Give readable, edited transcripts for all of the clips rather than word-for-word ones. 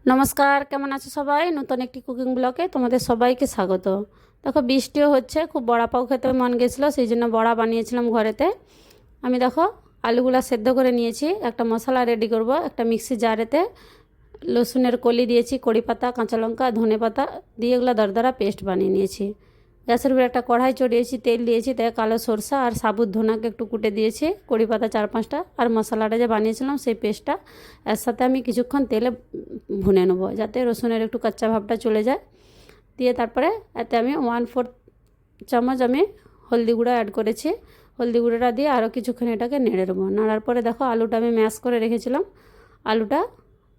নমস্কার, কেমন আছে সবাই? নতুন একটি কুকিং ব্লগে তোমাদের সবাইকে স্বাগত। দেখো, বৃষ্টিও হচ্ছে, খুব বড়া পাও খেতে মন গেছিলো, সেই জন্য বড়া বানিয়েছিলাম ঘরেতে। আমি দেখো আলুগুলা সেদ্ধ করে নিয়েছি, একটা মশলা রেডি করব। একটা মিক্সি জারেতে রসুনের কলি দিয়েছি, কড়ি পাতা, কাঁচা লঙ্কা, ধনে পাতা দিয়ে এগুলো দরদরা পেস্ট বানিয়ে নিয়েছি। গ্যাসের উপরে একটা কড়াই চড়িয়েছি, তেল দিয়েছি, তাই কালো সরষা আর সাবুত ধনাকে একটু কুটে দিয়েছি, কড়ি পাতা 4-5টা, আর মশলাটা যে বানিয়েছিলাম সেই পেস্টটা এর সাথে আমি কিছুক্ষণ তেলে ভুনে নেবো, যাতে রসুনের একটু কাঁচা ভাবটা চলে যায়। দিয়ে তারপরে এতে আমি 1/4 চামচ আমি হলদি গুঁড়া অ্যাড করেছি। হলদি গুঁড়োটা দিয়ে আরও কিছুক্ষণ এটাকে নেড়ে নেবো। নাড়ার পরে দেখো আলুটা আমি ম্যাশ করে রেখেছিলাম, আলুটা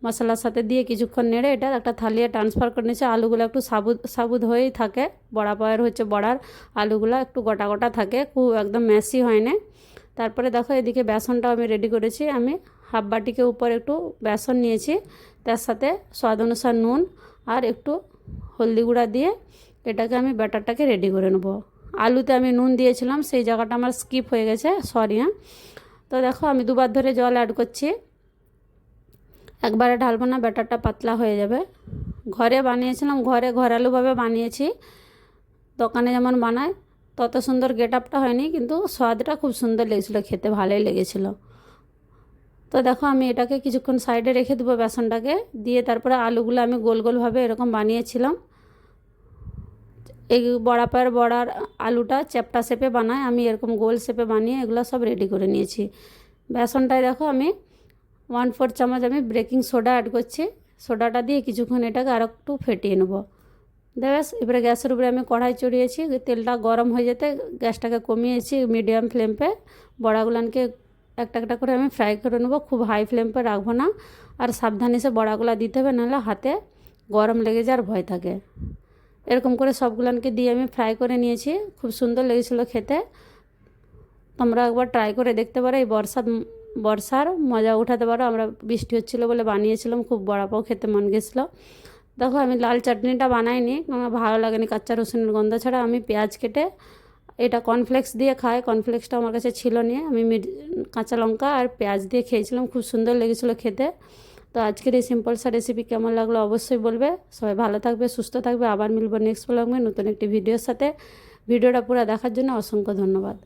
মশলার সাথে দিয়ে কিছুক্ষণ নেড়ে এটা একটা থালিয়ে ট্রান্সফার করে নিয়েছি। আলুগুলো একটু সাবুত সাবুত হয়েই থাকে, বড়া পাওয়ার হচ্ছে বড়ার আলুগুলো একটু গোটা গোটা থাকে, খুব একদম ম্যাশি হয় না। তারপরে দেখো এদিকে বেসনটাও আমি রেডি করেছি। আমি হাফ বাটিকে উপর একটু বেসন নিয়েছি, তার সাথে স্বাদ অনুসার নুন আর একটু হলদি গুঁড়া দিয়ে এটাকে আমি ব্যাটারটাকে রেডি করে নেব। আলুতে আমি নুন দিয়েছিলাম, সেই জায়গাটা আমার স্কিপ হয়ে গেছে, সরি। হ্যাঁ, তো দেখো আমি দুবার ধরে জল অ্যাড করছি, একবারে ঢালবো না, ব্যাটারটা পাতলা হয়ে যাবে। ঘরে বানিয়েছিলাম, ঘরালুভাবে বানিয়েছি, দোকানে যেমন বানায় তত সুন্দর গেট আপটা হয়নি, কিন্তু স্বাদটা খুব সুন্দর লেগেছিলো, খেতে ভালোই লেগেছিলো। তো দেখো আমি এটাকে কিছুক্ষণ সাইডে রেখে দেবো বেসনটাকে দিয়ে, তারপরে আলুগুলো আমি গোল গোলভাবে এরকম বানিয়েছিলাম। এই বড়া পায়ের বড়ার আলুটা চ্যাপটা শেপে বানায়, আমি এরকম গোল শেপে বানিয়ে এগুলো সব রেডি করে নিয়েছি। বেসনটায় দেখো আমি 1/4 চামচ আমি বেকিং সোডা অ্যাড করছি। সোডাটা দিয়ে কিছুক্ষণ এটাকে আর একটু ফেটিয়ে নেবো। ব্যাস, এবারে গ্যাসের উপরে আমি কড়াই চড়িয়েছি, তেলটা গরম হয়ে যেতে গ্যাসটাকে কমিয়েছি, মিডিয়াম ফ্লেমে বড়াগুলোকে একটা একটা করে আমি ফ্রাই করে নেবো। খুব হাই ফ্লেমে রাখবো না, আর সাবধানে সে বড়াগুলো দিতে হবে, নাহলে হাতে গরম লেগে যাওয়ার ভয় থাকে। এরকম করে সবগুলোকে দিয়ে আমি ফ্রাই করে নিয়েছি, খুব সুন্দর লেগেছিলো খেতে। তোমরা একবার ট্রাই করে দেখতে পারো, এই বর্ষার মজা উঠাতে পারো। আমরা বৃষ্টি হচ্ছিলো বলে বানিয়েছিলাম, খুব বড়া পাও খেতে মন গেছিলো। দেখো আমি লাল চাটনিটা বানাইনি, আমার ভালো লাগেনি কাঁচা রসুনের গন্ধ ছাড়া। আমি পেঁয়াজ কেটে এটা কর্নফ্লেক্স দিয়ে খাই, কর্নফ্লেক্সটা আমার কাছে ছিল নিয়ে আমি কাঁচা লঙ্কা আর পেঁয়াজ দিয়ে খেয়েছিলাম, খুব সুন্দর লেগেছিলো খেতে। তো আজকের এই সিম্পল সা রেসিপি কেমন লাগলো অবশ্যই বলবে। সবাই ভালো থাকবে, সুস্থ থাকবে, আবার মিলবো নেক্সট ব্লগে নতুন একটি ভিডিওর সাথে। ভিডিওটা পুরো দেখার জন্য অসংখ্য ধন্যবাদ।